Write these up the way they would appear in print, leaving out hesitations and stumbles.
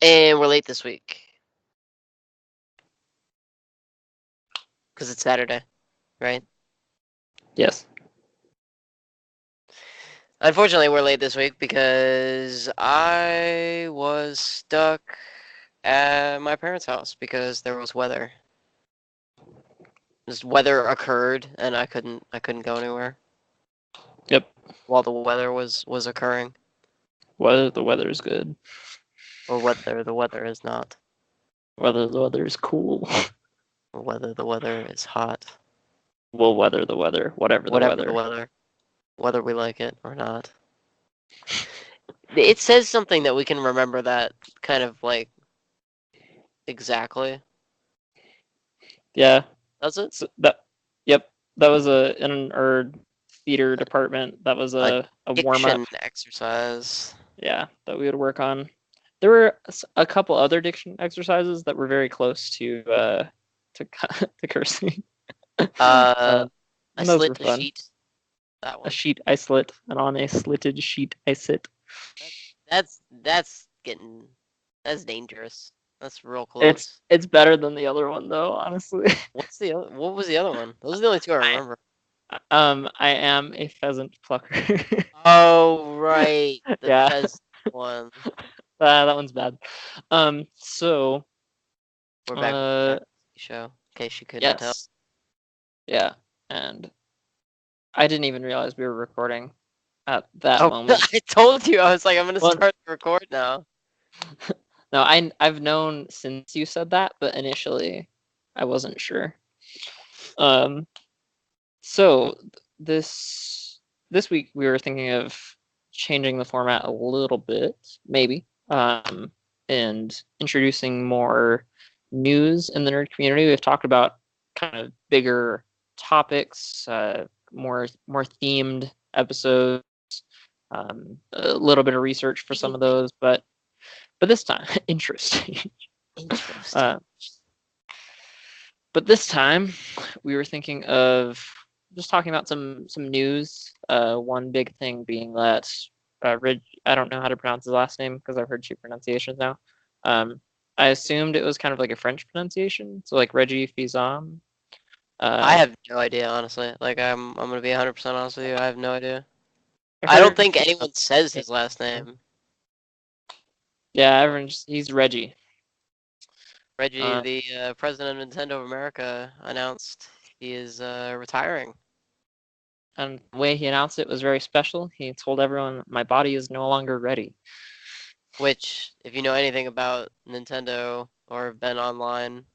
And we're late this week. Because it's Saturday, right? Yes. Unfortunately, we're late this week because I was stuck at my parents' house because there was weather. This weather occurred and I couldn't go anywhere Yep. while the weather was occurring. Whether the weather is good, Or whether the weather is not. whether the weather is cool, Or whether the weather is hot. we'll weather the weather, whatever the Whatever the weather. weather. Whether we like it or not. It says something that we can remember that kind of like exactly. Yeah. Does it? So yep. That was in our theater department. That was A a warm up. diction exercise. Yeah, that we would work on. There were a couple other diction exercises that were very close to to cursing. Uh, I And those slit were the fun. sheet. That A one. sheet I slit, and on a slitted sheet I sit. That's getting that's dangerous. That's real It's close. it's better than the other one though, honestly. What was the other one? Those are the only two I I remember. I am a pheasant plucker. Oh right, the Yeah, pheasant one. that one's bad. So We're back with the uh, fantasy show. In case you couldn't tell. yes, yeah, and I didn't even realize we were recording at that Oh, moment. I told you. I was like, I'm gonna Well, start the record now. no, I've known since you said that, but initially I wasn't sure. Um, so this week we were thinking of changing the format a little bit, maybe, and introducing more news in the nerd community. We've talked about kind of bigger topics, more themed episodes, a little bit of research for some of those, but this time interesting. Interesting. uh, but this time we were thinking of just talking about some news. One big thing being that I don't know how to pronounce his last name because I've heard two pronunciations now. Um, I assumed it was kind of like a French pronunciation, so like Reggie Fils-Aime. I Uh, have no idea, honestly. Like, I'm gonna be 100% honest with you. I have no idea. I've I don't heard think anyone says his last name. yeah, he's Reggie. Reggie, Uh, the president of Nintendo of America, announced he is retiring. and the way he announced it was very special. He told everyone, "My body is no longer ready." Which, if you know anything about Nintendo or have been online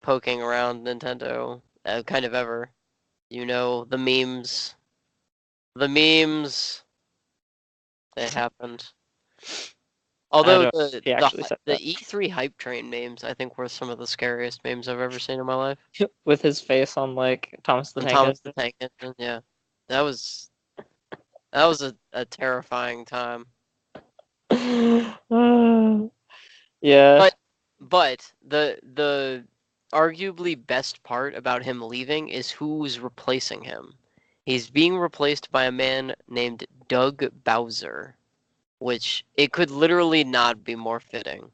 poking around Nintendo, kind of ever, you know the memes that happened. I Although don't. He actually said the that E3 hype train memes, I think were some of the scariest memes I've ever seen in my life. with his face on like Thomas the And Tank Thomas the Engine. Tank Engine, yeah, that was that was a terrifying time. Yeah, But the arguably best part about him leaving is who's replacing him. He's being replaced by a man named Doug Bowser, which it could literally not be more fitting.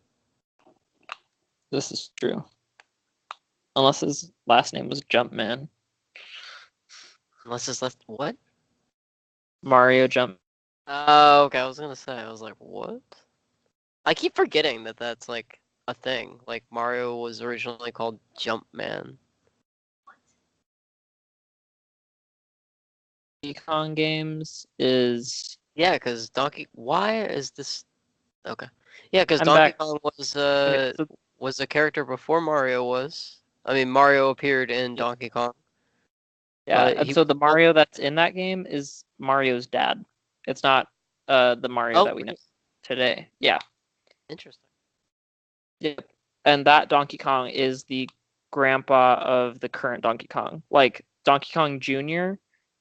this is true. Unless his last name was Jumpman. Unless it's left what? Mario Jump. Oh, okay. I was gonna say. I was like, what? I keep forgetting that that's like a thing. Like Mario was originally called Jumpman. Donkey Kong games is. Yeah, because Donkey. Why is this? Okay. Yeah, because I'm Donkey back. Kong Okay, so was a character before Mario was. I mean, Mario appeared in yep, Donkey Kong, yeah, but and he so was the called. Mario that's in that game is Mario's dad. It's not the Mario Oh, that we know really? today. Yeah, Interesting. yep. And that Donkey Kong is the grandpa of the current Donkey Kong. Like Donkey Kong Jr.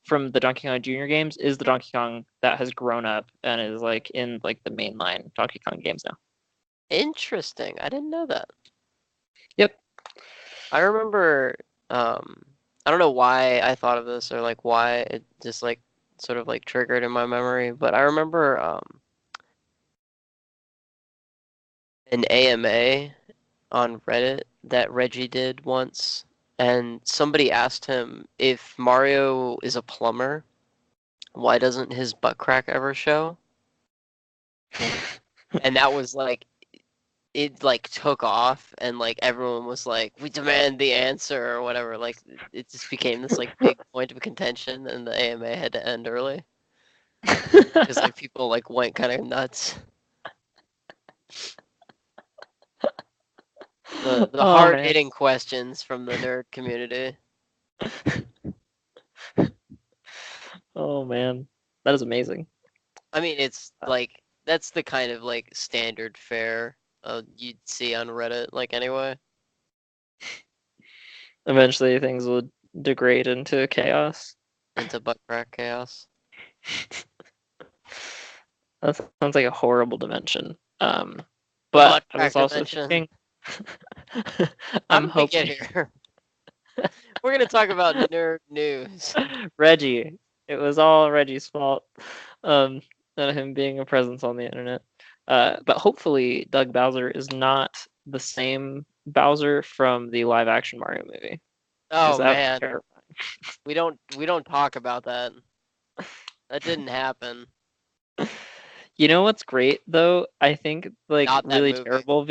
from the Donkey Kong Jr. games is the Donkey Kong that has grown up and is like in like the mainline Donkey Kong games now. Interesting. I didn't know that. Yep. I remember. Um, I don't know why I thought of this or like why it just like sort of like triggered in my memory, but I remember an AMA on Reddit that Reggie did once, and somebody asked him if Mario is a plumber, why doesn't his butt crack ever show? And that was like it like took off and like everyone was like, we demand the answer or whatever. Like it just became this like big point of contention and the AMA had to end early because like people like went kind of nuts. The Oh hard man. hitting questions from the nerd community. Oh man. That is amazing. I mean, it's like that's the kind of like standard fare you'd see on Reddit, like anyway. Eventually things will degrade into chaos. Into butt crack chaos. That sounds like a horrible dimension. The But butt I was crack also dimension. thinking, How I'm did we get hoping here? We're gonna talk about nerd news. Reggie. It was all Reggie's fault. Um, and him being a presence on the internet. But hopefully, Doug Bowser is not the same Bowser from the live action Mario movie, because Oh that was man, terrible. we don't talk about that. That didn't happen. You know what's great though? I think like Not that movie.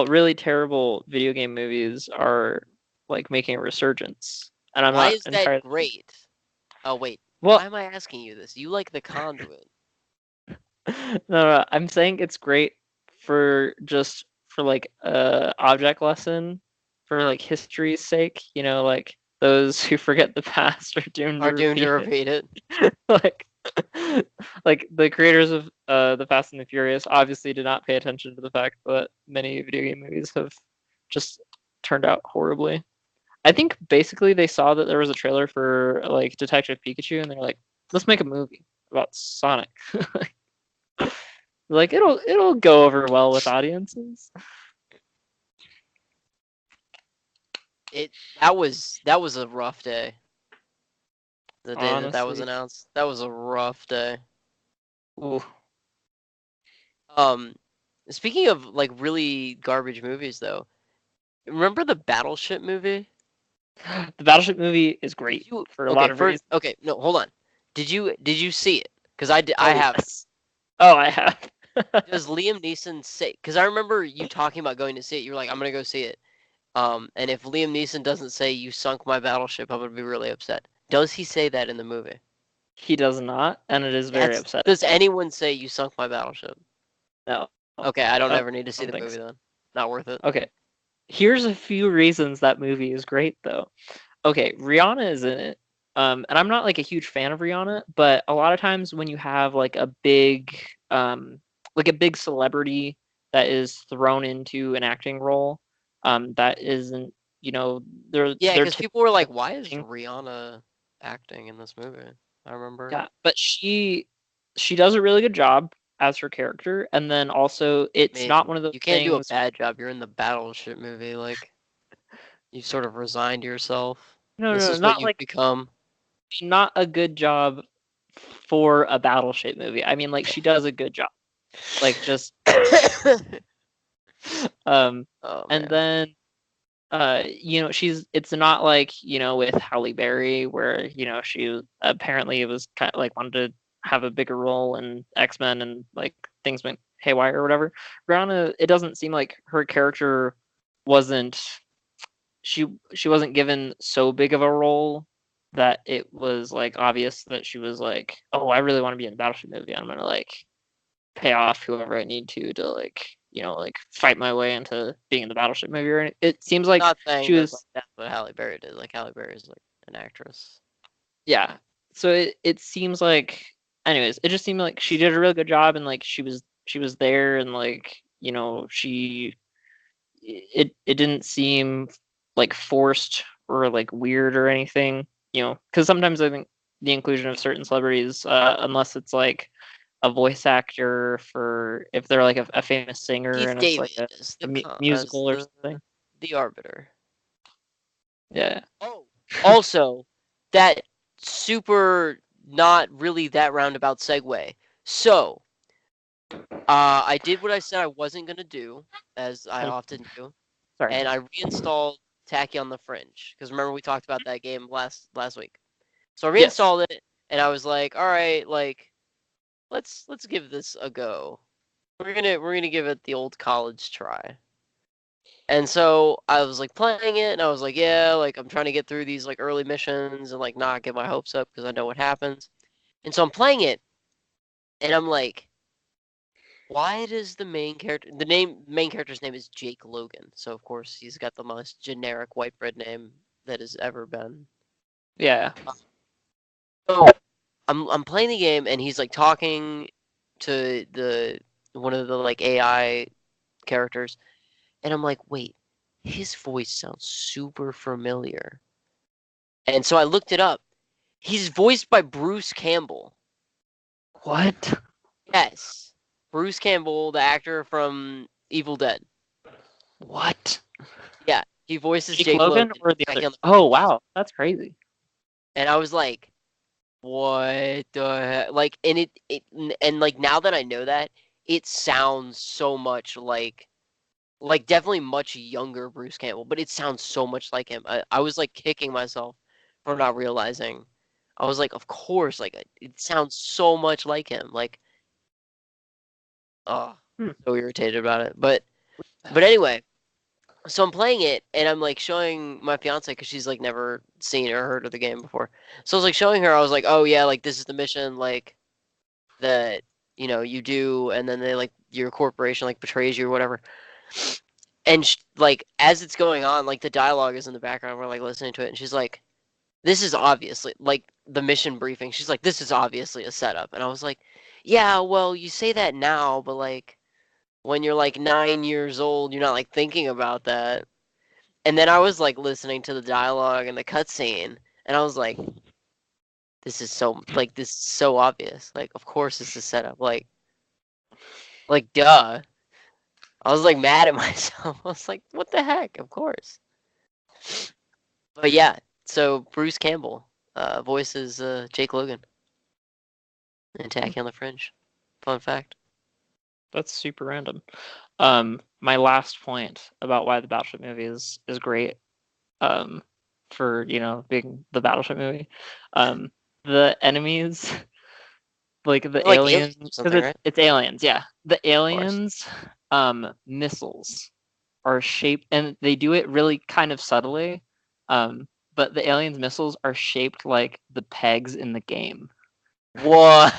really terrible video game movies are like making a resurgence, and I'm Why not is that entirely great? Oh wait, well. why am I asking you this? You like the Conduit. No, I'm saying it's great for just for like object lesson for like history's sake. You know, like those who forget the past are doomed to Are doomed to repeat it. repeat it. like like the creators of the Fast and the Furious obviously did not pay attention to the fact that many video game movies have just turned out horribly. I think basically they saw that there was a trailer for like Detective Pikachu and they're like, let's make a movie about Sonic. Like it'll go over well with audiences. It that was a rough day. The day that was Honestly. announced. That was a rough day. Ooh. Um, speaking of like really garbage movies though, remember the Battleship movie? The Battleship movie is Did great you for a okay, lot of first reasons. okay, no, hold on. Did you see it? Because I Oh haven't. yes. Oh, I have. Does Liam Neeson say? Because I remember you talking about going to see it. You were like, I'm gonna go see it. And if Liam Neeson doesn't say you sunk my battleship, I'm gonna be really upset. Does he say that in the movie? He does not, and it is very That's does upsetting. anyone say you sunk my battleship? No. Okay, I don't I ever need to see don't the think movie so. then. Not worth it. Okay. Here's a few reasons that movie is great though. Okay, Rihanna is in it. And I'm not like a huge fan of Rihanna, but a lot of times when you have like a big celebrity that is thrown into an acting role, that isn't, you know, Yeah, they're because people were like, typically "Why is acting. Rihanna acting in this movie?" I remember. Yeah, but she does a really good job as her character, and then also I it's not mean, one of those you can't do a things. bad job. You're in the Battleship movie. Like, you sort of resigned yourself. No, This no, is what not you've like become. not a good job for a Battleship movie. I mean, like she does a good job. Like just um, Oh and man. then it's not like with Halle Berry where she apparently was kind of like wanted to have a bigger role in X-Men and like things went haywire or whatever. Rihanna, it doesn't seem like her character wasn't she she wasn't given so big of a role that it was like obvious that she was like, oh, I really want to be in a Battleship movie. I'm gonna like pay off whoever I need to like like fight my way into being in the Battleship movie. Or it seems like Not saying she that like was that's what Halle Berry did. Like Halle Berry is like an actress. yeah. So it seems like anyways, it just seemed like she did a really good job and like she was there and like she it didn't seem like forced or like weird or anything, because sometimes I think the inclusion of certain celebrities, unless it's like a voice actor for if they're like a famous singer Keith and it's like David is a as musical or the something. the arbiter. Yeah. Oh, also that super not really that roundabout segue. So I did what I said I wasn't gonna do, as I And often do, sorry. and I reinstalled Tacky on the Fringe because remember we talked about that game last week. So I Yes. reinstalled it, and I was like, all right, like let's give this a go. We're gonna give it the old college try. And so I was like playing it, and I was like, yeah, like I'm trying to get through these like early missions and like not get my hopes up because I know what happens. And so I'm playing it, and I'm like, why does the main character's name is Jake Logan? So of course he's got the most generic white bread name that has ever been. Yeah. So I'm playing the game, and he's like talking to the one of the like AI characters, and I'm like, wait, his voice sounds super familiar. And so I looked it up. He's voiced by Bruce Campbell. What? Yes. Bruce Campbell, the actor from Evil Dead. What? Yeah, he voices Jake Jake Logan Logan or the other? back on the Oh fringe. wow, that's crazy. And I was like, what the heck? Like, and and like now that I know that, it sounds so much like definitely much younger Bruce Campbell, but it sounds so much like him. I was like kicking myself for not realizing. I was like, of course, like it sounds so much like him. Like, oh, Hmm. so irritated about it. But anyway, so I'm playing it and I'm like showing my fiance because she's like never seen or heard of the game before. So I was like showing her. I was like, oh yeah, like this is the mission like that you do, and then they like your corporation like betrays you or whatever. And like as it's going on, like the dialogue is in the background. We're like listening to it, and she's like, "This is obviously like the mission briefing." She's like, "This is obviously a setup," and I was like, "Yeah, well, you say that now, but like when you're like 9 years old, you're not like thinking about that." And then I was like listening to the dialogue and the cutscene, and I was like, this is so obvious. Like, of course, it's a setup. Like, duh. I was like mad at myself. I was like, what the heck? Of course. But yeah, so Bruce Campbell voices Jake Logan in Hmm. Tacky on the Fringe. Fun fact. That's super random. My last point about why the Battleship movie is great, um, for being the Battleship movie, um, the enemies, like the They're like aliens aliens, or because something, right? it's aliens, yeah. The Of course. aliens, missiles are shaped, and they do it really kind of subtly. Um, but the aliens' missiles are shaped like the pegs in the game. What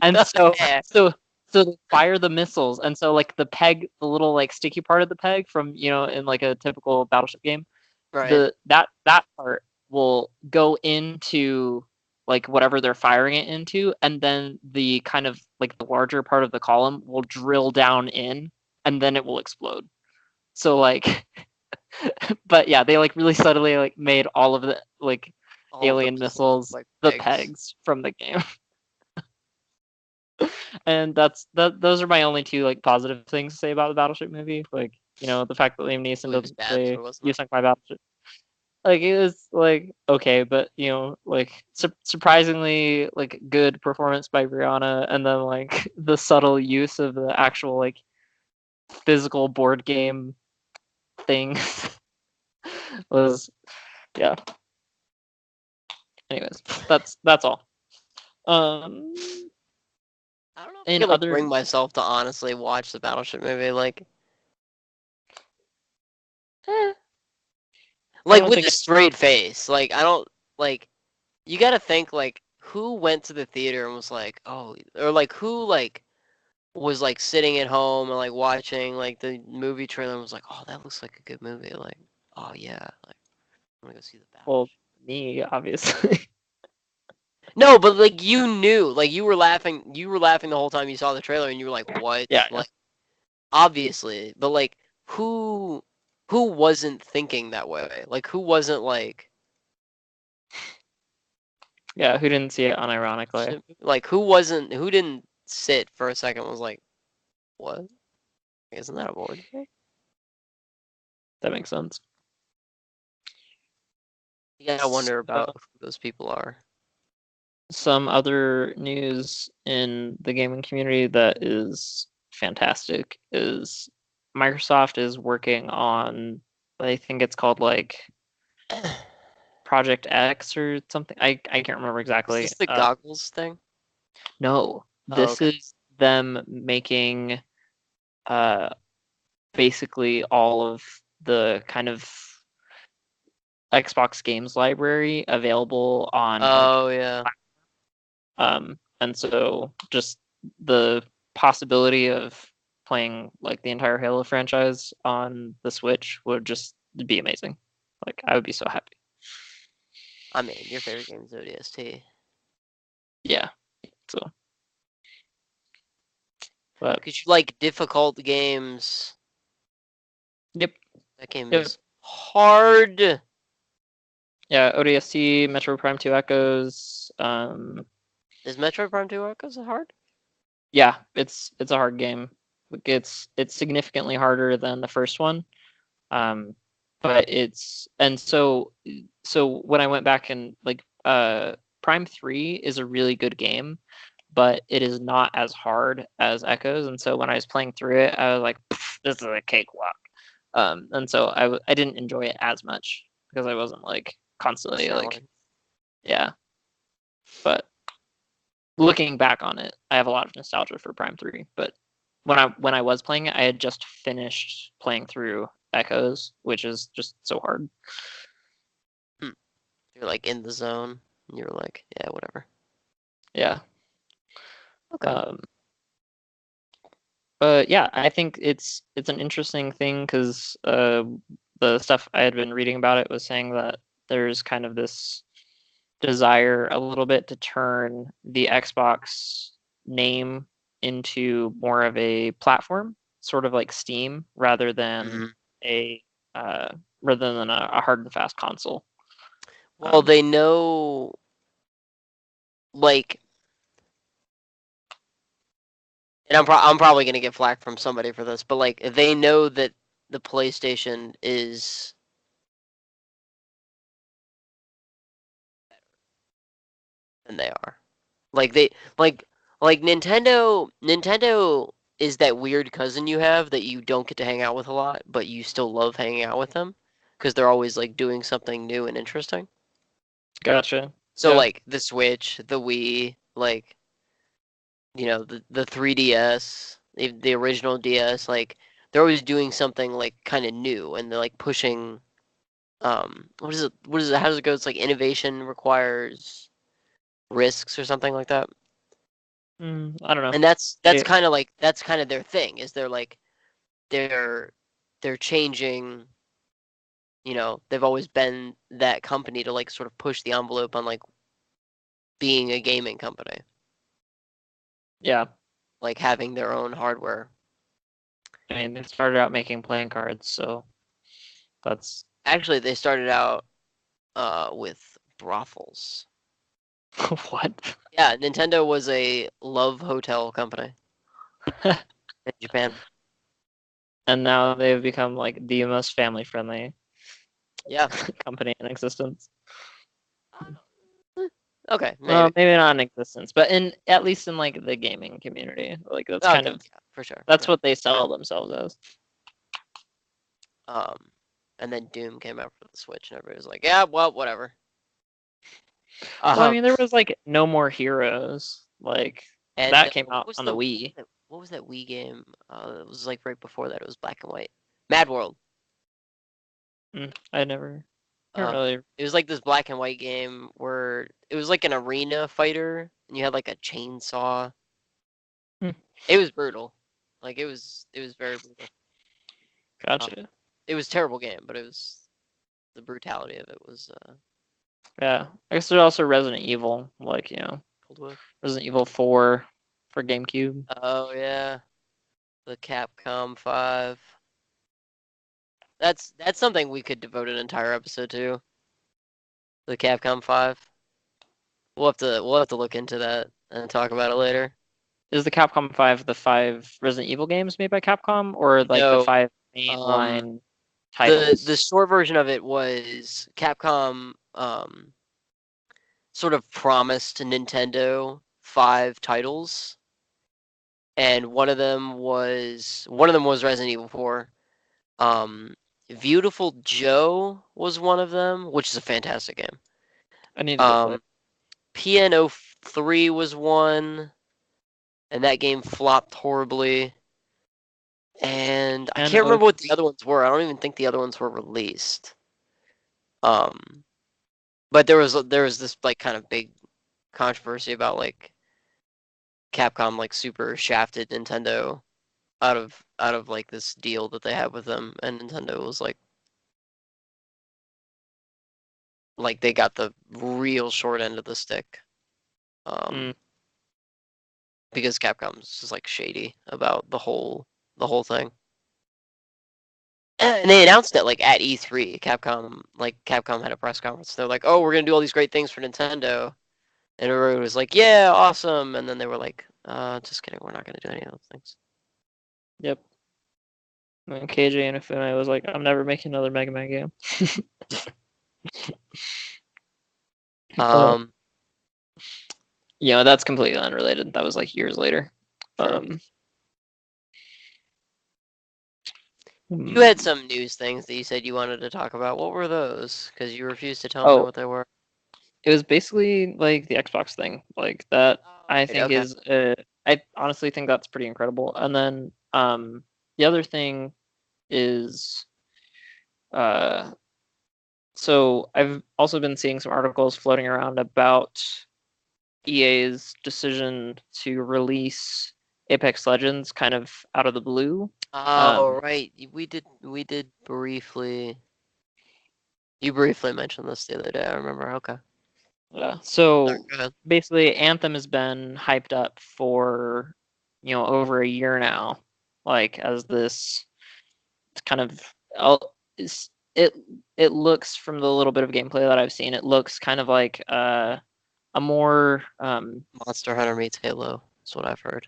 And the so heck? so so they fire the missiles, and so like the peg, the little like sticky part of the peg from in like a typical Battleship game, Right. that part will go into like whatever they're firing it into, and then the kind of like the larger part of the column will drill down in, and then it will explode. So like, but yeah, they like really subtly like made all of the like All of the alien missiles look missiles like the pigs. pegs from the game. And those are my only two like positive things to say about the Battleship movie. Like, the fact that Liam Neeson It was doesn't bad say though, wasn't "You it? sunk my battleship." Like, it was like okay, but like surprisingly like good performance by Brianna, and then like the subtle use of the actual like physical board game things was, yeah. Anyways, that's all. Um, I don't know if I in could like other, bring myself to honestly watch the Battleship movie, eh, I like don't with think a straight face. Like I don't like you got to think like who went to the theater and was like, "Oh," or like who like was like sitting at home and like watching like the movie trailer and was like, "Oh, that looks like a good movie." Like, "Oh yeah, like I'm gonna go see the well, Battleship." me obviously. No, but like you knew, like you were laughing the whole time you saw the trailer and you were like, "What?" Yeah, yeah. Like obviously, but like who wasn't thinking that way? Like who wasn't like Yeah, who didn't see it unironically? who didn't sit for a second and was like, "What? Isn't that a board game?" That makes sense. You gotta wonder So, about who those people are. some other news in the gaming community that is fantastic is Microsoft is working on, I think it's called like Project X or something. I can't remember Is exactly. this the goggles thing? No, Oh, this okay. is them making uh, basically all of the kind of Xbox games library available on any Oh, yeah. and so just the possibility of playing like the entire Halo franchise on the Switch would just be amazing. Like I would be so happy. I mean, your favorite game is ODST. Yeah. So, but Because you like difficult games. yep, That game yep. is hard. Yeah, ODST, Metro Prime 2 Echoes. Is Metroid Prime 2 Echoes hard? Yeah, it's a hard game. It's significantly harder than the first one. Um, but it's and so when I went back and like Prime 3 is a really good game, but it is not as hard as Echoes. And so when I was playing through it, I was like, this is a cakewalk. And so I didn't enjoy it as much because I wasn't like constantly like, Challenge. yeah. But looking back on it, I have a lot of nostalgia for Prime 3. But when I was playing it, I had just finished playing through Echoes, which is just so hard. Hmm. You're like in the zone. And you're like, yeah, whatever. Yeah. Okay. Um, but yeah, I think it's an interesting thing because the stuff I had been reading about it was saying that there's kind of this desire a little bit to turn the Xbox name into more of a platform, sort of like Steam, Mhm. a uh, rather than a hard and fast console. Well, Um, they know, like, and I'm probably gonna get flack from somebody for this, but like, they know that the PlayStation is than they are. Like they like Nintendo is that weird cousin you have that you don't get to hang out with a lot, but you still love hanging out with them because they're always like doing something new and interesting. gotcha. So Yeah. like the Switch, the Wii, like the 3DS, the original DS, like they're always doing something like kind of new and they're like pushing what is it how does it go? It's like innovation requires risks or something like that. I don't know. And that's They, kind of like that's kind of their thing is they're like they're they're changing, they've always been that company to like sort of push the envelope on like being a gaming company, yeah. like having their own hardware. I mean, they started out making playing cards, so that's Actually, they started out with brothels. what. Yeah, Nintendo was a love hotel company in Japan. And now they've become like the most family friendly Yeah. company in existence. Okay, Well, maybe. maybe not in existence, but in at least in like the gaming community, like that's kind Okay, of yeah, for sure. that's Yeah. what they sell themselves as. Um, and then Doom came out for the Switch, and everybody was like, "Yeah, well, whatever." Well, I Um, mean, there was like No More Heroes, like and that came out on the Wii. what was that Wii game? It was like right before that. It was black and white. Mad World. I never, never Um, really. it was like this black and white game where it was like an arena fighter, and you had like a chainsaw. Hmm, It was brutal. Like it was very brutal. Um, gotcha. it was a terrible game, but it was the brutality of it was Yeah, I guess there's also Resident Evil, like pulled with. Resident Evil 4 for GameCube. Oh yeah, the Capcom 5. That's something we could devote an entire episode to. The Capcom 5. We'll have to look into that and talk about it later. Is the Capcom 5 the 5 Resident Evil games made by Capcom, or like the No, 5 um, mainline the titles? short version of it was Capcom. sort of promised Nintendo 5 titles, and one of them was Resident Evil 4. Beautiful Joe was one of them, which is a fantastic game. I need to go play it. PNO 3 was one, and that game flopped horribly. And I can't remember what the other ones were. I don't even think the other ones were released. But there was this like kind of big controversy about like Capcom like super shafted Nintendo out of like this deal that they had with them, and Nintendo was like they got the real short end of the stick. Because Capcom's just like shady about the whole thing. And they announced it like at E3. Capcom had a press conference. They're like, "Oh, we're gonna do all these great things for Nintendo," and everybody was like, "Yeah, awesome." And then they were like, "Just kidding. We're not gonna do any of those things." Yep. And KJ Inafune was like, "I'm never making another Mega Man game." That's completely unrelated. That was like years later. You had some news things that you said you wanted to talk about. What were those? Because you refused to tell me what they were. It was basically like the Xbox thing, like that. I think is. I honestly think that's pretty incredible. And then the other thing is, so I've also been seeing some articles floating around about EA's decision to release Apex Legends kind of out of the blue. Oh, right. We did briefly. You briefly mentioned this the other day. I remember. Okay. Yeah. So basically, Anthem has been hyped up for over a year now, like as this kind of it looks, from the little bit of gameplay that I've seen, it looks kind of like a more Monster Hunter meets Halo. That's what I've heard.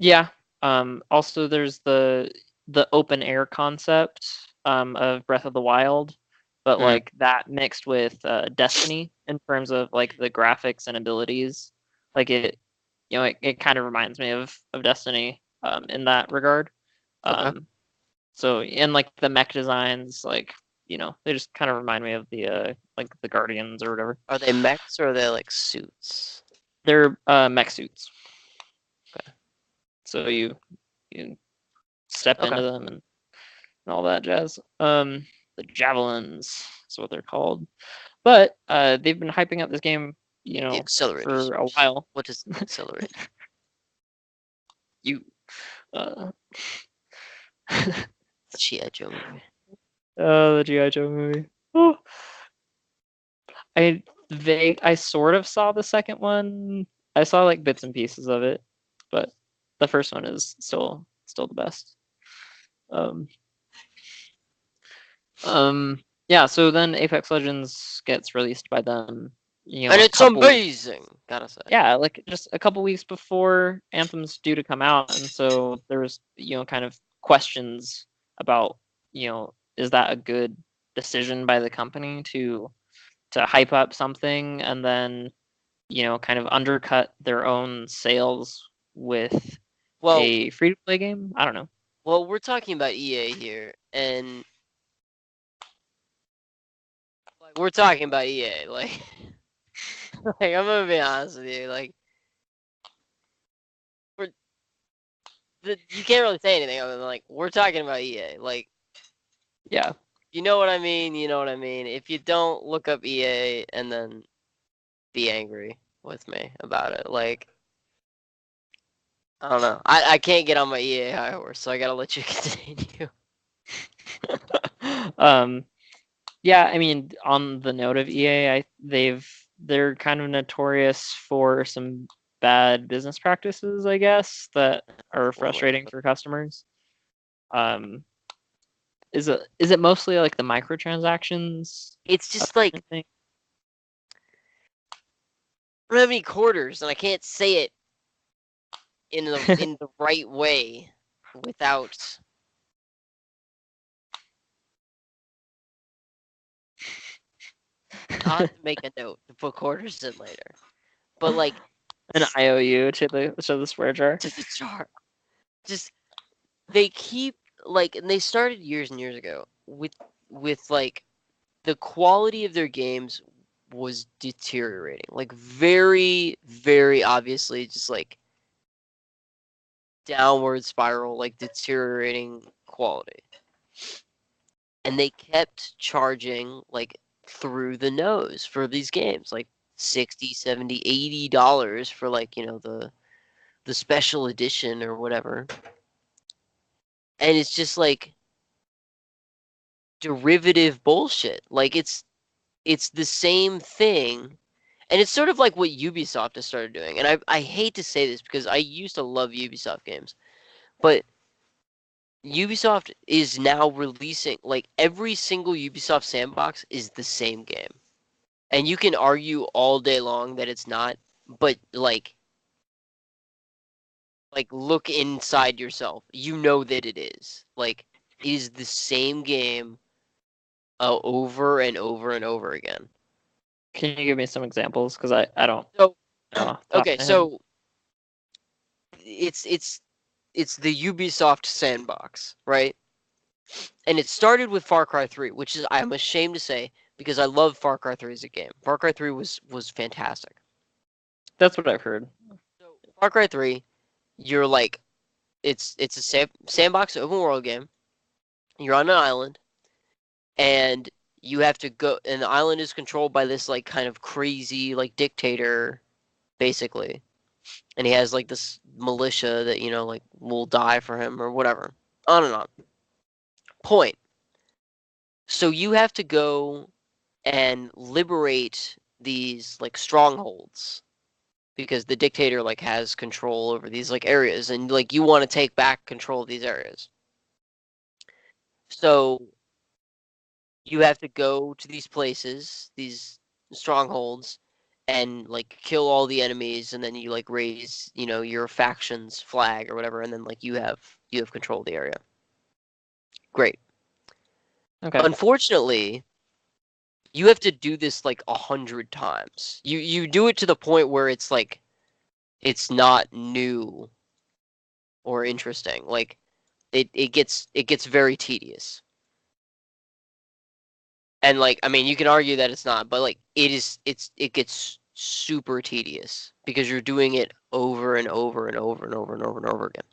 Yeah. Also, there's the open air concept of Breath of the Wild, but like that mixed with Destiny in terms of like the graphics and abilities. Like it kind of reminds me of Destiny in that regard. So, and like the mech designs, like they just kind of remind me of the like the Guardians or whatever. Are they mechs or are they like suits? They're mech suits. Okay. So you step into them and all that jazz. The javelins is what they're called. But they've been hyping up this game, for a while. What is accelerate? You G.I. Joe movie. The G.I. Joe movie. Oh. I sort of saw the second one. I saw like bits and pieces of it, but the first one is still the best. Yeah, so then Apex Legends gets released by them, and it's amazing, gotta say. Yeah, like just a couple weeks before Anthem's due to come out, and so there's kind of questions about is that a good decision by the company to hype up something and then kind of undercut their own sales with a free to play game? I don't know. Well, we're talking about EA here, and we're talking about EA, like, like I'm gonna be honest with you, like, you can't really say anything other than like we're talking about EA, like, yeah, you know what I mean. You know what I mean. If you don't look up EA and then be angry with me about it, like, I don't know. I can't get on my EA high horse, so I gotta let you continue. Yeah, I mean, on the note of EA, they're kind of notorious for some bad business practices, I guess, that are frustrating for customers. Is it mostly like the microtransactions? It's just like I don't have any quarters, and I can't say it in the right way without I'll have to make a note to put quarters in later. But like An IOU to the swear jar. to the jar. Just they keep like, and they started years and years ago with like the quality of their games was deteriorating. Like very, very obviously just like downward spiral, like deteriorating quality. And they kept charging like through the nose for these games, like 60, 70, $80 for like, the special edition or whatever. And it's just like derivative bullshit. Like it's the same thing. And it's sort of like what Ubisoft has started doing. And I hate to say this because I used to love Ubisoft games, but Ubisoft is now releasing like every single Ubisoft sandbox is the same game. And you can argue all day long that it's not, but like look inside yourself. You know that it is. Like it is the same game over and over and over again. Can you give me some examples? Because I don't So know off the top okay, of my head. so it's the Ubisoft sandbox, right? And it started with Far Cry 3, which is I'm ashamed to say because I love Far Cry 3 as a game. Far Cry 3 was fantastic. That's what I've heard. So Far Cry 3, you're like it's a sandbox open world game. You're on an island and you have to go, and the island is controlled by this like kind of crazy like dictator basically. And he has like this militia that like will die for him or whatever. On and on. Point. So you have to go and liberate these like strongholds because the dictator like has control over these like areas and like you want to take back control of these areas. So you have to go to these places, these strongholds, and like kill all the enemies, and then you like raise, your faction's flag or whatever, and then like you have control of the area. Great. Okay. Unfortunately, you have to do this like 100 times. You do it to the point where it's like it's not new or interesting. Like it gets very tedious. And like I mean you can argue that it's not, but like it gets super tedious because you're doing it over and over and over and over and over and over again.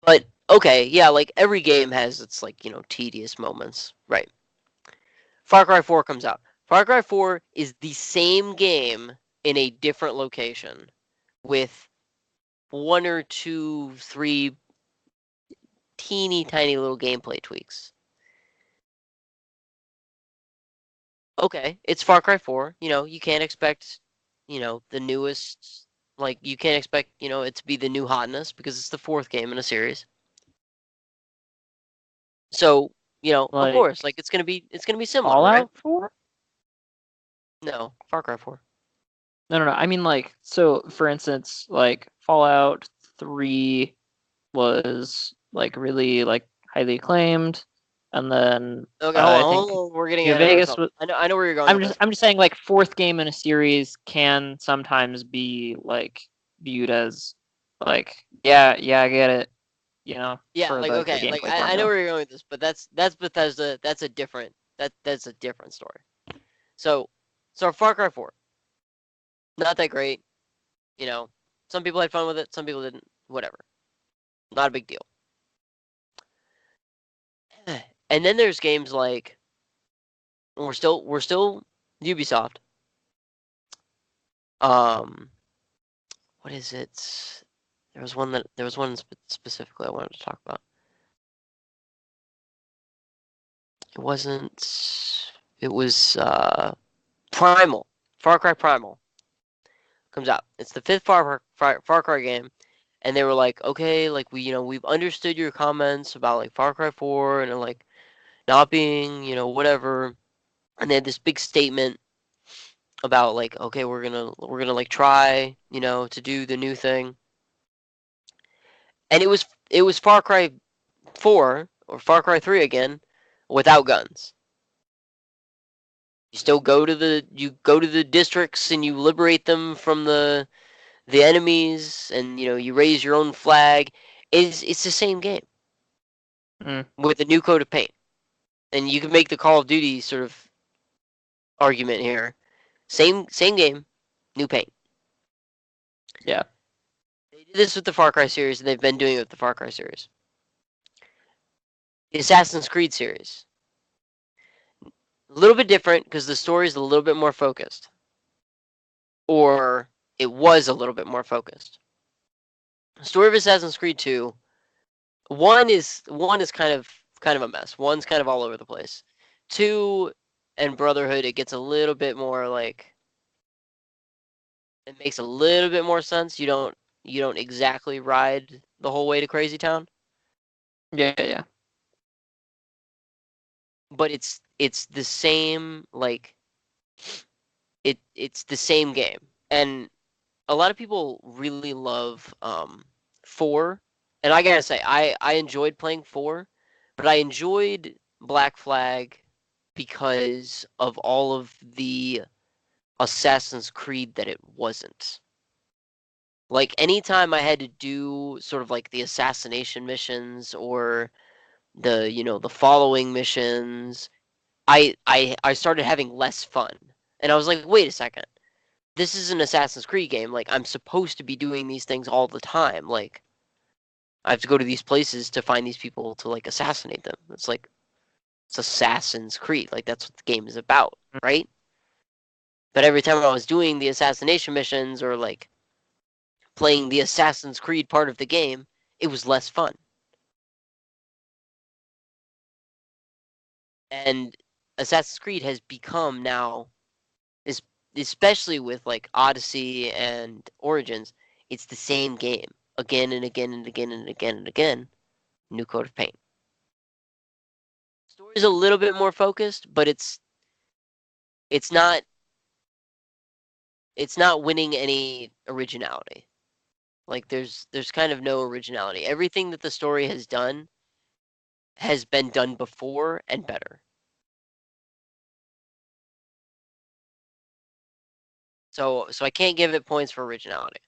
But okay, yeah, like every game has its like, tedious moments. Right. Far Cry 4 comes out. Far Cry 4 is the same game in a different location with one or two, three teeny tiny little gameplay tweaks. Okay, it's Far Cry 4. You can't expect, the newest. Like, you can't expect, it to be the new hotness because it's the fourth game in a series. So, of Like course, like it's gonna be similar, right? Fallout 4? No, Far Cry 4. No, no, no. I mean, like, so for instance, like Fallout 3 was like really like highly acclaimed, and then Okay, hold on, I think hold on. We're getting New ahead of Vegas ourselves. was. I know where you're going with this. I'm just saying like fourth game in a series can sometimes be like viewed as like yeah I get it, Yeah, for like the okay, like gameplay I know formula. where you're going with this, but that's Bethesda. That's a different story. So Far Cry 4, not that great. You know, some people had fun with it, some people didn't. Whatever, not a big deal. And then there's games like we're still Ubisoft. Um, what is it? There was one specifically I wanted to talk about. It wasn't. It was Primal. Far Cry Primal comes out. It's the fifth Far Cry game, and they were like, okay, like we've understood your comments about like Far Cry 4 and like not being whatever, and they had this big statement about like, okay, we're gonna like try to do the new thing, and it was Far Cry 4 or Far Cry 3 again without guns. You still go to the districts and you liberate them from the enemies, and you raise your own flag. It's the same game Mm, with a new coat of paint, and you can make the Call of Duty sort of argument here. Same game, new paint. yeah. They did this with the Far Cry series, and they've been doing it with the Far Cry series. The Assassin's Creed series, a little bit different because the story is a little bit more focused, or it was a little bit more focused. The story of Assassin's Creed 2, one is kind of a mess. One's kind of all over the place. 2 and Brotherhood, it gets a little bit more like, it makes a little bit more sense. You don't exactly ride the whole way to Crazy Town, Yeah, yeah. but it's the same, like, it's the same game. And a lot of people really love 4, and I gotta say, I enjoyed playing 4, but I enjoyed Black Flag because of all of the Assassin's Creed that it wasn't. Like, anytime I had to do sort of like the assassination missions, or the following missions, I started having less fun. And I was like, wait a second. This is an Assassin's Creed game. Like, I'm supposed to be doing these things all the time. Like, I have to go to these places to find these people to, like, assassinate them. It's like, it's Assassin's Creed. Like, that's what the game is about, right? But every time I was doing the assassination missions, or like playing the Assassin's Creed part of the game, it was less fun. And Assassin's Creed has become now, is especially with like Odyssey and Origins, it's the same game again and again and again and again and again. New coat of paint. Story's a little bit more focused, but it's not it's not winning any originality. Like, there's kind of no originality. Everything that the story has been done before and better. So I can't give it points for originality.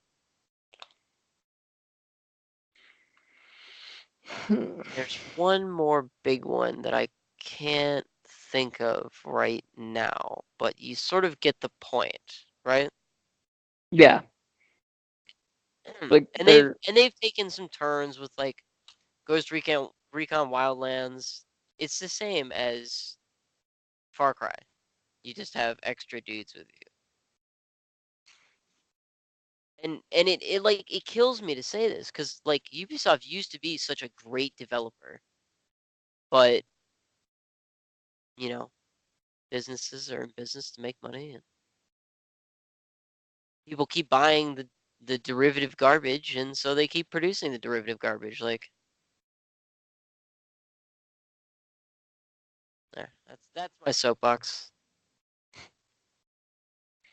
There's one more big one that I can't think of right now, but you sort of get the point, right? Yeah. Like And they've they're and they've taken some turns with like Ghost Recon Wildlands. It's the same as Far Cry. You just have extra dudes with you. And it like, it kills me to say this, because like Ubisoft used to be such a great developer, but you know businesses are in business to make money, and people keep buying the derivative garbage, and so they keep producing the derivative garbage. Like, there, that's my soapbox.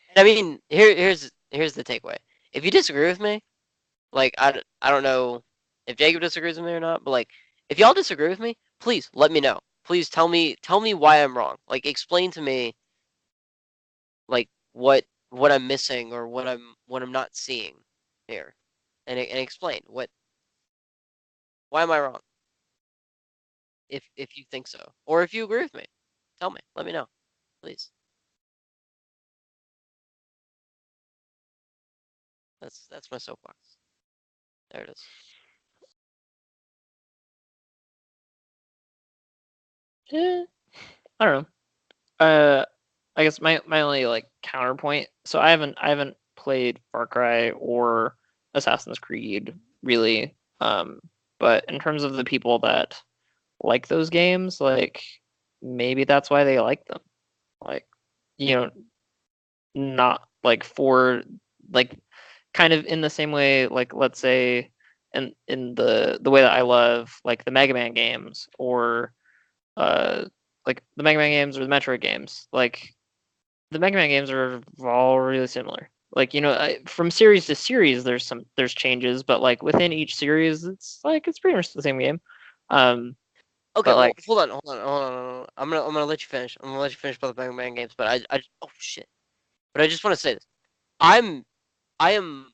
And I mean, here's the takeaway. If you disagree with me, like, I don't know if Jacob disagrees with me or not, but like, if y'all disagree with me, please let me know. Please tell me why I'm wrong. Like, explain to me, like, what I'm missing, or what I'm not seeing here, and explain why am I wrong, if you think so, or if you agree with me. Tell me. Let me know, please. That's my soapbox. There it is. eh, I don't know. I guess my only like counterpoint. So I haven't played Far Cry or Assassin's Creed really. But in terms of the people that like those games, like maybe that's why they like them. Like, you know, not like for like kind of in the same way, like let's say in the way that I love like the Mega Man games, or uh like the Mega Man games or the Metroid games. Like the Mega Man games are all really similar. Like, from series to series, there's changes, but like within each series, it's pretty much the same game. Um, Okay, But well, like, hold on. I'm gonna let you finish. I'm gonna let you finish both Mega Man games, but oh shit. But I just want to say this. I'm, I am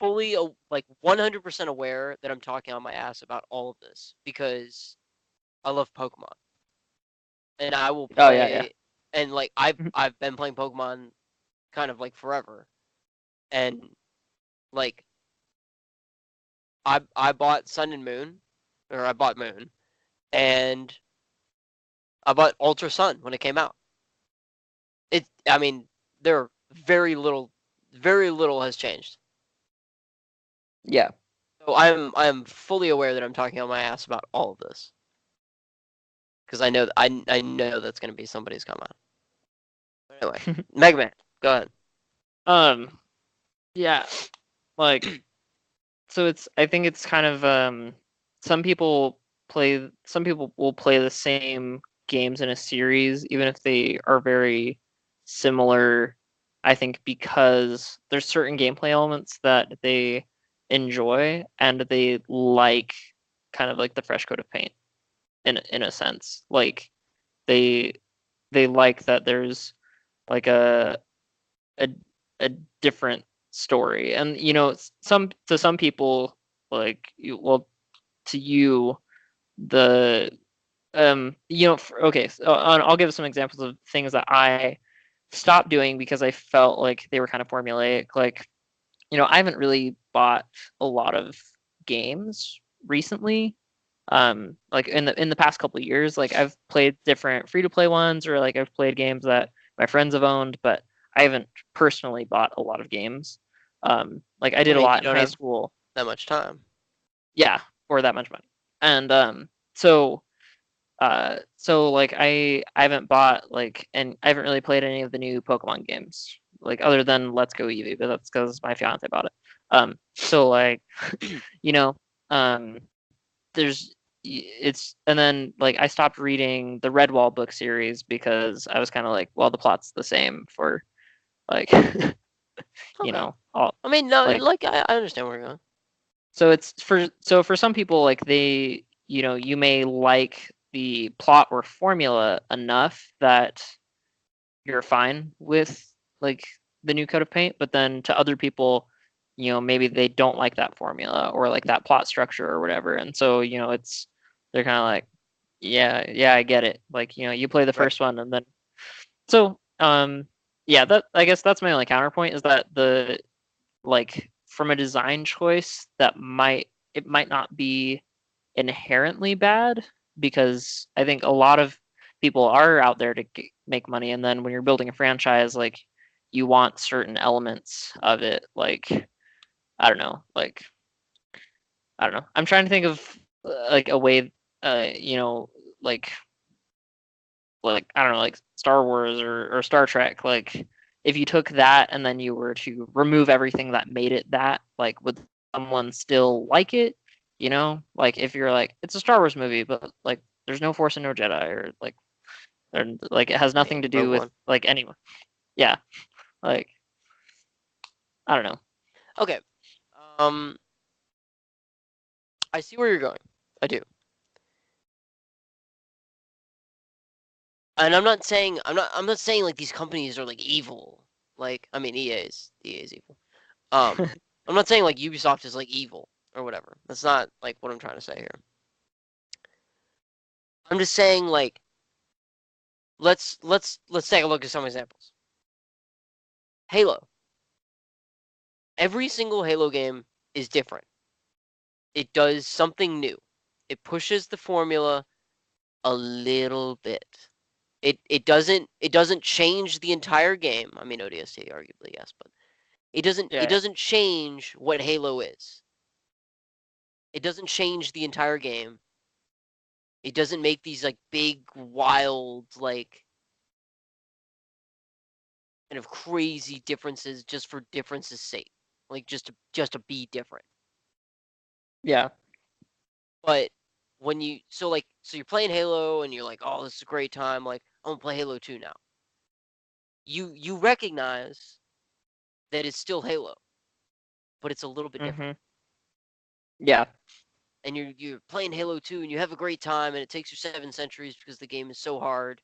fully, like 100% aware that I'm talking on my ass about all of this because I love Pokemon and I will oh yeah, yeah. play, and like I've been playing Pokemon kind of like forever, and like I bought Sun and Moon, or I bought Moon, and I bought Ultra Sun when it came out. I mean, there very little has changed. Yeah. So I'm fully aware that I'm talking on my ass about all of this because I know that's gonna be somebody's comment. But anyway, Mega Man, go ahead. um, yeah, like, so I think it's kind of some people some people will play the same games in a series even if they are very similar. I think because there's certain gameplay elements that they enjoy and they like, kind of like the fresh coat of paint in a sense. Like they they like that there's like a a different story. And some to some people, like well, to you, the okay, so I'll give some examples of things that I stopped doing because I felt like they were kind of formulaic. Like, I haven't really bought a lot of games recently. Like in the past couple of years, like I've played different free to play ones, or like I've played games that my friends have owned, but I haven't personally bought a lot of games. Like I I did a mean, you lot in don't high have school. that much time. Yeah, for that much money. And so like I haven't bought, like, and I haven't really played any of the new Pokemon games, like other than Let's Go Eevee, but that's because my fiance bought it. So like, you know, there's it's and then like I stopped reading the Redwall book series because I was kind of like, well, the plot's the same for like Okay. all, I mean, no, like, like I understand where you're going. so it's for some people, like, they, you may like the plot or formula enough that you're fine with, like, the new coat of paint, but then to other people, maybe they don't like that formula or like that plot structure or whatever, and so they're kind of like, yeah, yeah, I get it. Like, you play the Right. first one, and then so yeah, that, I guess that's my only counterpoint, is that the like, from a design choice, it might not be inherently bad, because I think a lot of people are out there to make money, and then when you're building a franchise, like, you want certain elements of it, like, I don't know, like, I don't know. I'm trying to think of like a way, like I don't know, like Star Wars or Star Trek. Like, if you took that and then you were to remove everything that made it that, like, would someone still like it? Like, if you're like, it's a Star Wars movie, but like there's no Force and no Jedi, or like it has I nothing mean, to do Rogue with One. like anyone. Yeah, like, I don't know. Okay. Um, I see where you're going. I do. And I'm not saying like these companies are like evil. Like, I mean, EA is evil. I'm not saying like Ubisoft is like evil or whatever. That's not like what I'm trying to say here. I'm just saying like let's take a look at some examples. Halo. Every single Halo game is different. It does something new. It pushes the formula a little bit. It doesn't change the entire game. I mean, ODST arguably yes, but it Yeah, doesn't change what Halo is. It doesn't change the entire game. It doesn't make these like big wild like kind of crazy differences just for difference's sake. Like just to be different. yeah, But when so you're playing Halo and you're like, "Oh, this is a great time. Like, I'm going to play Halo 2 now." You recognize that it's still Halo, but it's a little bit different. hmm, yeah, and you're playing Halo 2 and you have a great time and it takes you 7 centuries because the game is so hard,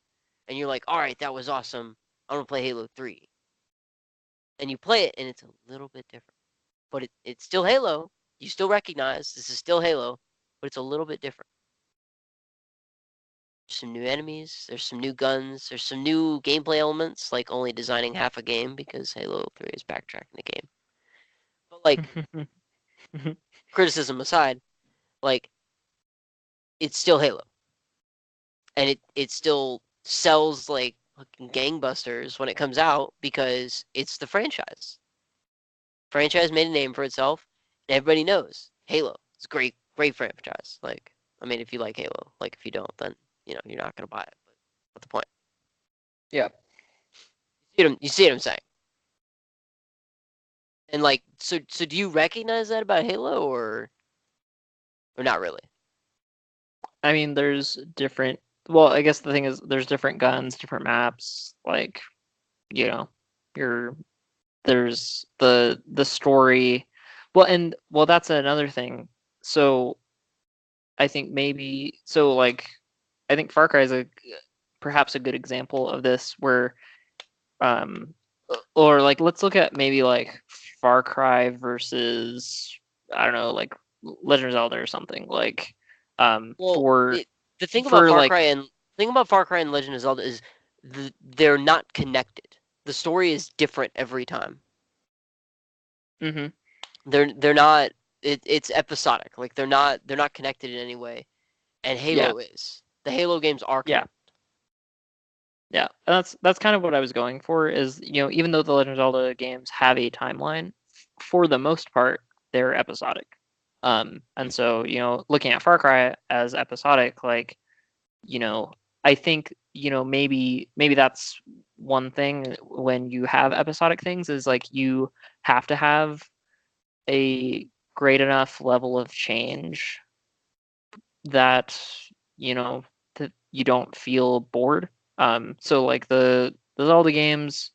and you're like, all right, that was awesome. I'm gonna play Halo 3, and you play it and it's a little bit different, but it's still Halo. You still recognize this is still Halo, but it's a little bit different. There's some new enemies, there's some new guns, there's some new gameplay elements, like only designing half a game because Halo 3 is backtracking the game. But like, criticism aside, like, it's still Halo, and it still sells like fucking gangbusters when it comes out because it's the franchise. Franchise made a name for itself, and everybody knows Halo. It's a great franchise. Like, I mean, if you like Halo, like if you don't, then you're not gonna buy it. But what's the point? Yeah. You see what I'm saying? And like, so do you recognize that about Halo, or not really? I mean, there's different. Well, I guess the thing is, there's different guns, different maps. Like, you know, you're there's the story. Well, that's another thing. So I think maybe so. Like, I think Far Cry is perhaps a good example of this, where um, or like let's look at maybe like Far Cry versus, I don't know, like Legend of Zelda or something like Well, the thing about for Far like Cry and Legend of Zelda is they're not connected. The story is different every time. hmm They're not. It's episodic. Like they're not connected in any way. And yeah, Halo is. The Halo games are yeah, connected. yeah. That's kind of what I was going for, is, even though the Legend of Zelda games have a timeline, for the most part they're episodic. And so, looking at Far Cry as episodic, like, I think, maybe that's one thing when you have episodic things, is like you have to have a great enough level of change that, you know that you don't feel bored. So like the Zelda games,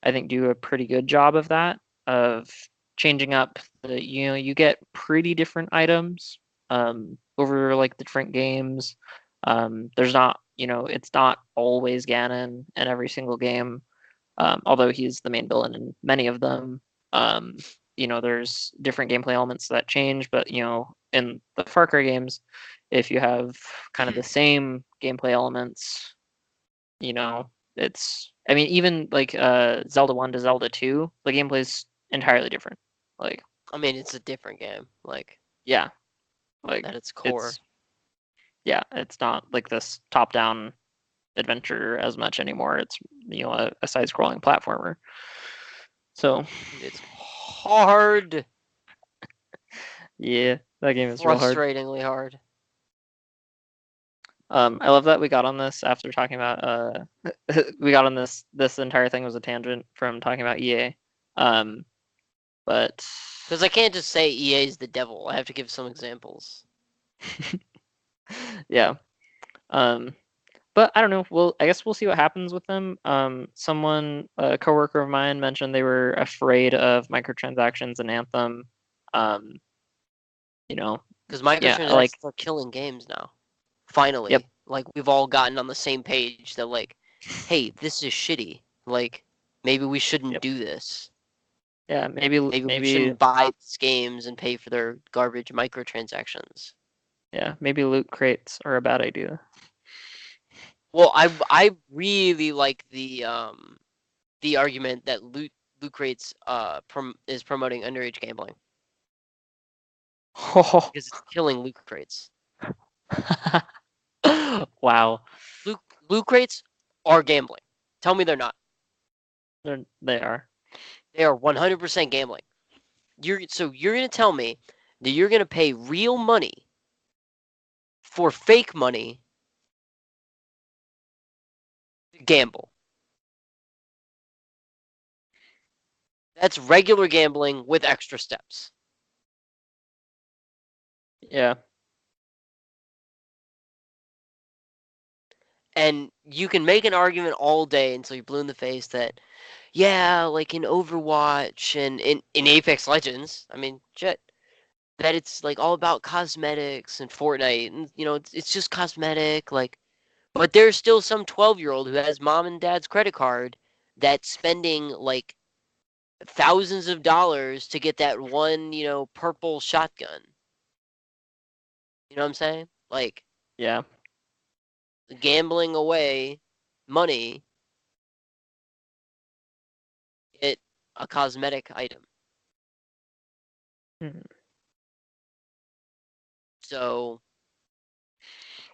I think, do a pretty good job of that, of changing up you get pretty different items over like the different games. There's not, it's not always Ganon in every single game, although he's the main villain in many of them. Um, there's different gameplay elements that change, but in the Far Cry games, if you have kind of the same gameplay elements, it's, I mean, even like Zelda 1 to Zelda 2, the gameplay is entirely different. Like, I mean, it's a different game. Like yeah, like at its core. it's yeah, it's not like this top-down adventure as much anymore. It's, a side-scrolling platformer. So It's hard. yeah, that game is real hard. Frustratingly hard. I love that we got on this after talking about we got on this entire thing was a tangent from talking about EA. But Because I can't just say EA is the devil. I have to give some examples. yeah. But I don't know. I guess we'll see what happens with them. Someone, a coworker of mine, mentioned they were afraid of microtransactions in Anthem. Um, Because yeah, like, microtransactions are killing games now. yep, Finally. Like, we've all gotten on the same page that, like, hey, this is shitty. Like, maybe we shouldn't yep, do this. yeah. Maybe, Maybe we maybe, shouldn't buy these games and pay for their garbage microtransactions. yeah, maybe loot crates are a bad idea. Well, I really like the argument that loot crates is promoting underage gambling because it's killing loot crates. Wow, Loot crates are gambling. Tell me they're not. they are. They are 100% gambling. You're gonna tell me that you're gonna pay real money for fake money to gamble. That's regular gambling with extra steps. Yeah, And you can make an argument all day until you're blue in the face that, yeah, like in Overwatch and in Apex Legends, I mean, shit. that it's like all about cosmetics and Fortnite, and it's just cosmetic, like. But there's still some 12-year-old who has mom and dad's credit card that's spending like thousands of dollars to get that one, purple shotgun. You know what I'm saying? Like Yeah. gambling away money to get a cosmetic item. Mhm. So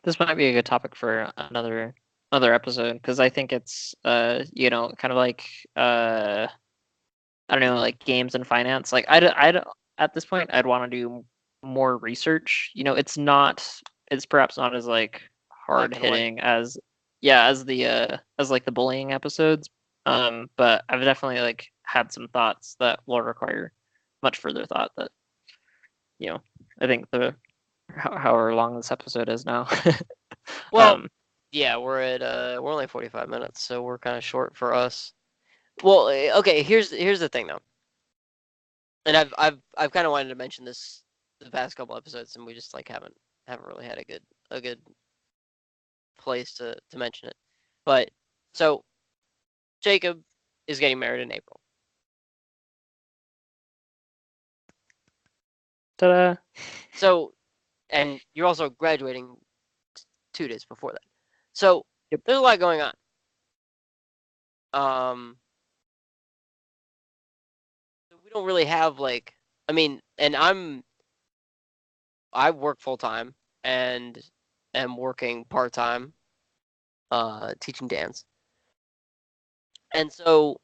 This might be a good topic for another episode because I think it's kind of like I don't know, like games and finance. Like I'd at this point I'd want to do more research. It's perhaps not as like hard black and white. hitting as yeah as like the bullying episodes. But I've definitely like had some thoughts that will require much further thought. That you know I think the however long this episode is now. Well, um, yeah, we're only 45 minutes, so we're kind of short for us. Well, okay, here's the thing though. And I've kind of wanted to mention this the past couple episodes, and we just like haven't really had a good place to mention it. But so Jacob is getting married in April. ta-da! So and you're also graduating 2 days before that. So Yep. there's a lot going on. Um, we don't really have like, I mean, and I work full time and am working part time, teaching dance, and so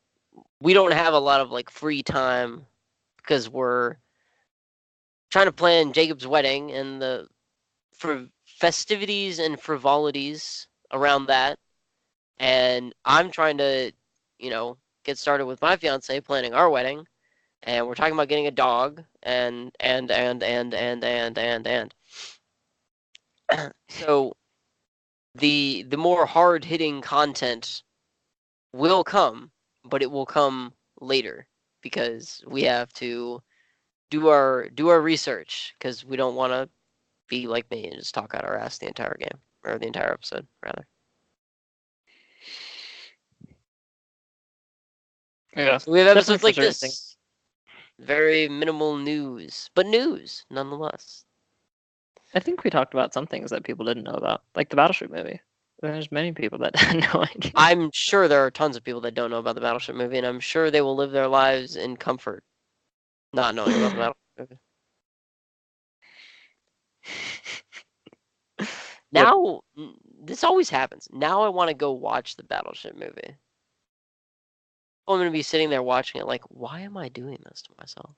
we don't have a lot of like free time because we're trying to plan Jacob's wedding and the for festivities and frivolities around that, and I'm trying to, get started with my fiance planning our wedding, and we're talking about getting a dog, and. So the more hard hitting content will come, but it will come later because we have to do our research because we don't want to be like me and just talk out our ass the entire game or the entire episode rather. Yeah, So we have definitely episodes for like certain things. this, very minimal news, but news nonetheless. I think we talked about some things that people didn't know about, like the Battleship movie. There's many people that had no idea. I'm sure there are tons of people that don't know about the Battleship movie, and I'm sure they will live their lives in comfort not knowing about the Battleship movie. Yep. Now, this always happens. Now I want to go watch the Battleship movie. I'm gonna be sitting there watching it like, why am I doing this to myself?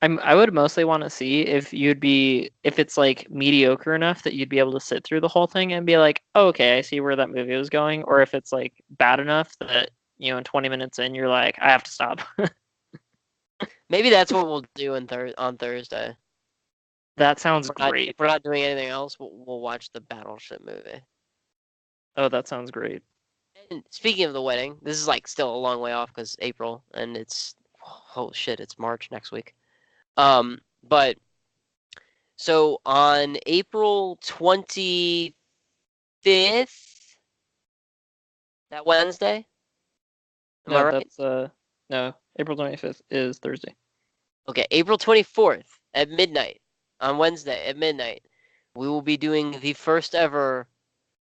I would mostly want to see if it's like mediocre enough that you'd be able to sit through the whole thing and be like, oh, okay, I see where that movie was going, or if it's like bad enough that in 20 minutes in you're like, I have to stop. Maybe that's what we'll do on Thursday. That If sounds we're not great. if we're not doing anything else, we'll watch the Battleship movie. Oh, that sounds great. And speaking of the wedding, this is like still a long way off because April, and oh shit, it's March next week. But so on April 25th, that Wednesday, am I No, right? that's no, April 25th is Thursday. Okay, April 24th at midnight, on Wednesday at midnight, we will be doing the first ever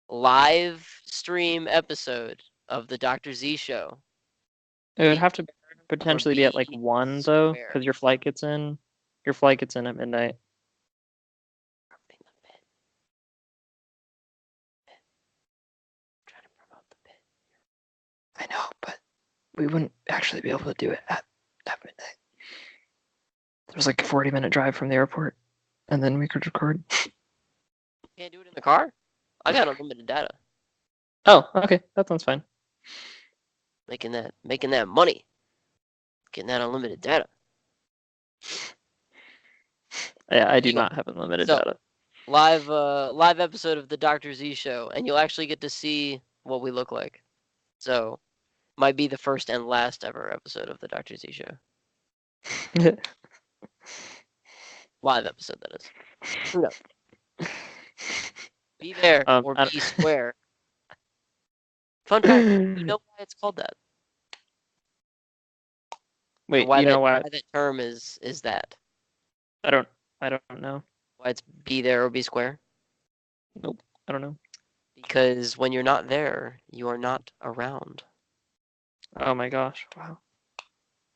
live stream episode of the Dr. Z show. It would In have to or potentially be at like B 1 though, squared. because your flight gets in at midnight. Trying to promote the bit. I know, but we wouldn't actually be able to do it at midnight. There's like a 40-minute drive from the airport, and then we could record. Can't do it in the car? I got unlimited data. Oh, okay, that sounds fine. Making that money. Getting that unlimited data. Yeah, I do Anyway, not have unlimited so data. live episode of the Dr. Z show, and you'll actually get to see what we look like. So might be the first and last ever episode of the Dr. Z show. Live episode, that is. Who knows? Be there or I be square. Fun fact: you know why it's called that, or Wait, why you know that why? term is that? I don't. I don't know. Why it's be there or be square? Nope. I don't know. Because when you're not there, you are not around. Oh my gosh! Wow,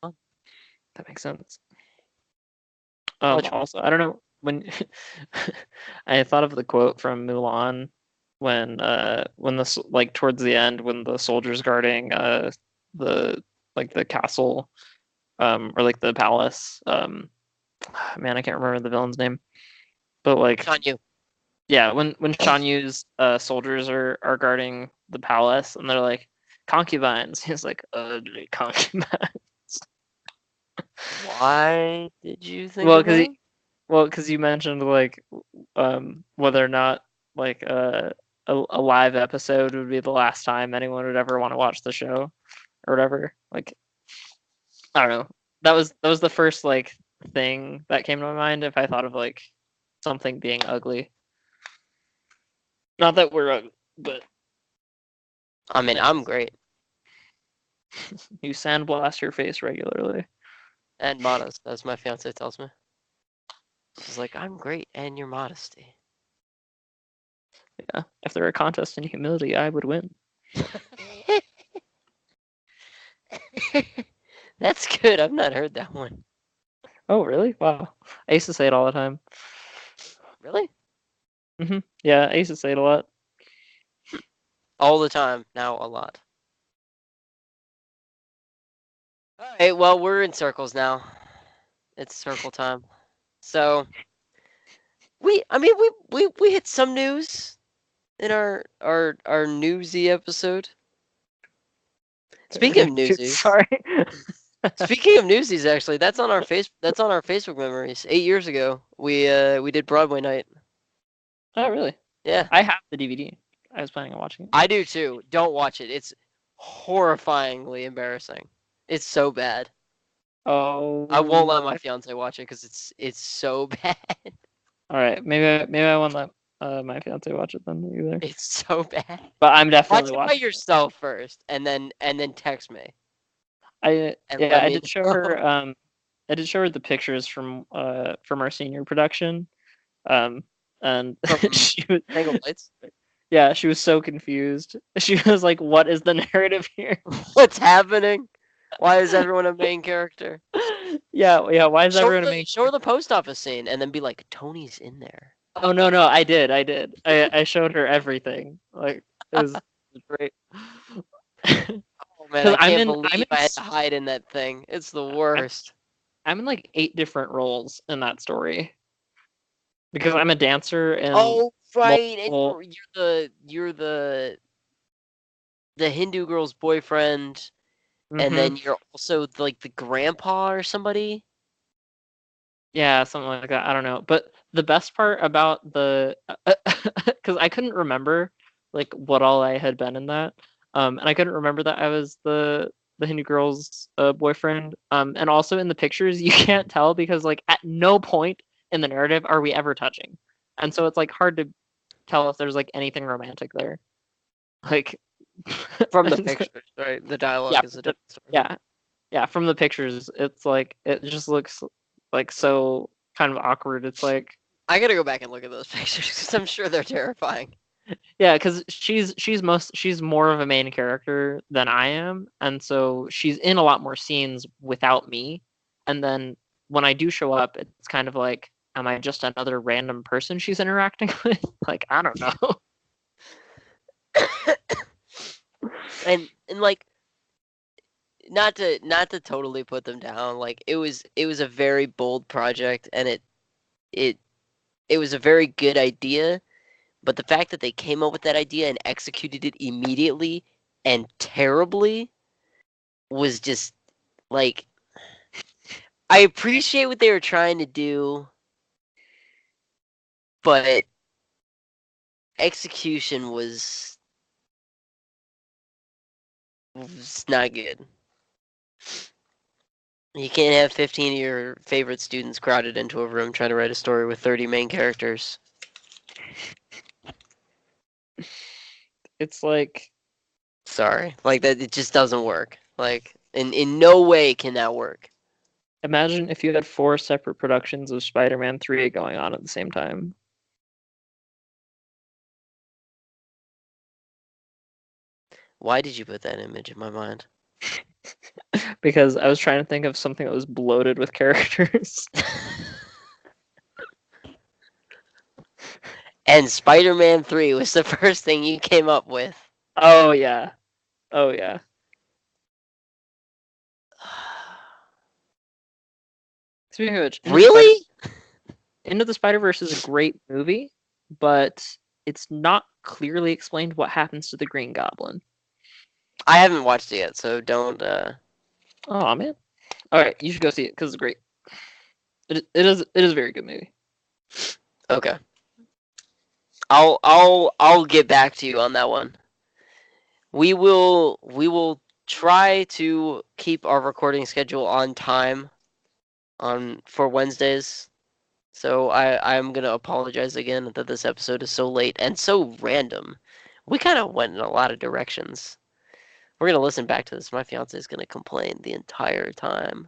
Fun. that makes sense. Much. Also, I don't know when I thought of the quote from Mulan when the like towards the end when the soldiers guarding the like the castle or like the palace man, I can't remember the villain's name, but like Sean, you. yeah, when Shan Yu's soldiers are guarding the palace and they're like concubines, he's like ugly concubines. Why did you think well, of because that? because you mentioned like whether or not like a live episode would be the last time anyone would ever want to watch the show or whatever. Like I don't know. That was the first like thing that came to my mind if I thought of like something being ugly. Not that we're ugly, but I mean, I'm great you sandblast your face regularly. and modest, as my fiance tells me. She's like, I'm great and you're modesty. Yeah. If there were a contest in humility, I would win. That's good. I've not heard that one. Oh, really? Wow. I used to say it all the time. Really? Yeah, I used to say it a lot. All the time. Now a lot. All right. Well, we're in circles now. It's circle time. So I mean, we hit some news in our newsy episode. Speaking of newsies, Sorry. speaking of newsies, actually, that's on our Facebook memories. 8 years ago, we did Broadway night. Oh, really? Yeah, I have the DVD. I was planning on watching it. I do too. Don't watch it. It's horrifyingly embarrassing. It's so bad. I won't let my Oh. fiance watch it because it's so bad. All right. Maybe I won't let my fiance watch it then either. It's so bad. But I'm Watch definitely it by watching it. yourself first, and then text me and Yeah, let me know. I did show her the pictures from our senior production. Um and From she was Tangled Lights. yeah, she was so confused. She was like, "What is the narrative here?" What's happening? Why is everyone a main character? Yeah. Why is everyone a main Show her the post office scene, and then be like, Tony's in there. Oh no, I did. I showed her everything. Like it was great. Oh man, Because I can't I'm believe I had to hide in that thing. It's the I'm worst. I'm in like 8 different roles in that story because I'm a dancer in Oh right, and multiple. you're the Hindu girl's boyfriend, and Hmm. then you're also like the grandpa or somebody. Yeah, something like that. I don't know. But the best part about the because I couldn't remember like what all I had been in that, and I couldn't remember that I was the Hindu girl's boyfriend. And also in the pictures you can't tell because like at no point in the narrative are we ever touching, and so it's like hard to tell if there's like anything romantic there. Like, From the pictures, right? The yeah, dialogue is a different story. yeah, yeah. From the pictures, it's like it just looks like so kind of awkward. It's like I gotta go back and look at those pictures because I'm sure they're terrifying. yeah, because she's more of a main character than I am, and so she's in a lot more scenes without me. And then when I do show up, it's kind of like, am I just another random person she's interacting with? Like I don't know. And like not to totally put them down, like it was a very bold project and it it was a very good idea, but the fact that they came up with that idea and executed it immediately and terribly was just like I appreciate what they were trying to do, but execution was not good. You can't have 15 of your favorite students crowded into a room trying to write a story with 30 main characters. It's like, Sorry. Like that it just doesn't work. Like in no way can that work. imagine if you had 4 separate productions of Spider-Man 3 going on at the same time. Why did you put that image in my mind? Because I was trying to think of something that was bloated with characters. And Spider-Man 3 was the first thing you came up with. Oh yeah. Oh yeah. Speaking of which, Really? Into the Spider-Verse is a great movie, but it's not clearly explained what happens to the Green Goblin. I haven't watched it yet, so don't Oh man. Alright, you should go see it because it's great. It is a very good movie. Okay. I'll get back to you on that one. We will try to keep our recording schedule on time on for Wednesdays. So I'm gonna apologize again that this episode is so late and so random. We kind of went in a lot of directions. We're gonna listen back to this. My fiance is gonna complain the entire time.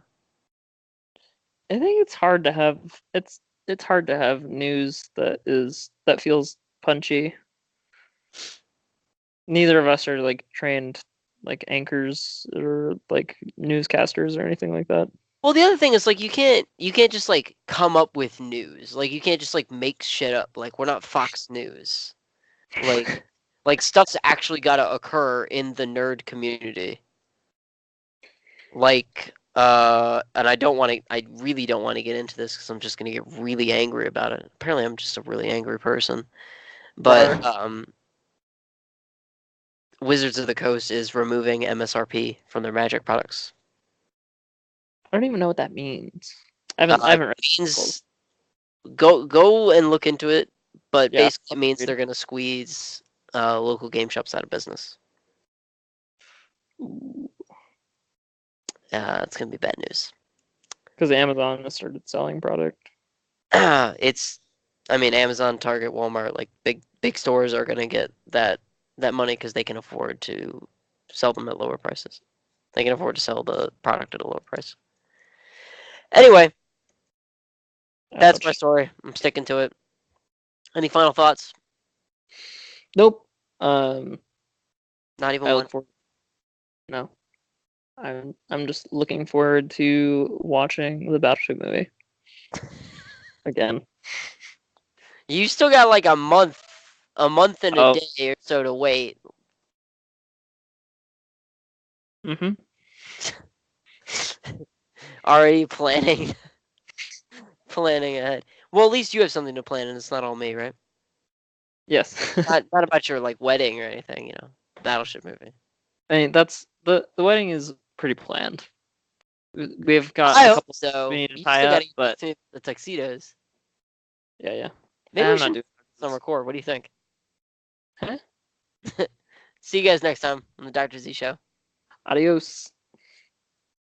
I think it's hard to have news that feels punchy. Neither of us are like trained like anchors or like newscasters or anything like that. Well, the other thing is like you can't just like come up with news. Like you can't just like make shit up. Like we're not Fox News. Like like stuff's actually got to occur in the nerd community. Like and I really don't want to get into this cuz I'm just going to get really angry about it. Apparently I'm just a really angry person. But Rar. Wizards of the Coast is removing MSRP from their Magic products. I don't even know what that means. I It haven't read the articles. means go and look into it, but Yeah. basically it means they're going to squeeze local game shops out of business. It's going to be bad news. Because Amazon has started selling product. It's, I mean, Amazon, Target, Walmart, like big stores are going to get that money because they can afford to sell them at lower prices. They can afford to sell the product at a lower price. Anyway, that's my Ouch. story. I'm sticking to it. Any final thoughts? Nope. Um, Not even I one. look forward. No, I'm just looking forward to watching the Battleship movie again. You still got like a month and a Oh. day or so to wait. Mhm. Already planning planning ahead. Well, at least you have something to plan, and it's not all me, right? Yes. Not about your like wedding or anything, you know. Battleship movie. I mean, that's the wedding is pretty planned. We've got I a hope couple we so. need to You tie still got up, to but get to the tuxedos. yeah, yeah. Maybe we I'm not should doing some this. record. What do you think? Huh? See you guys next time on the Dr. Z Show. Adios.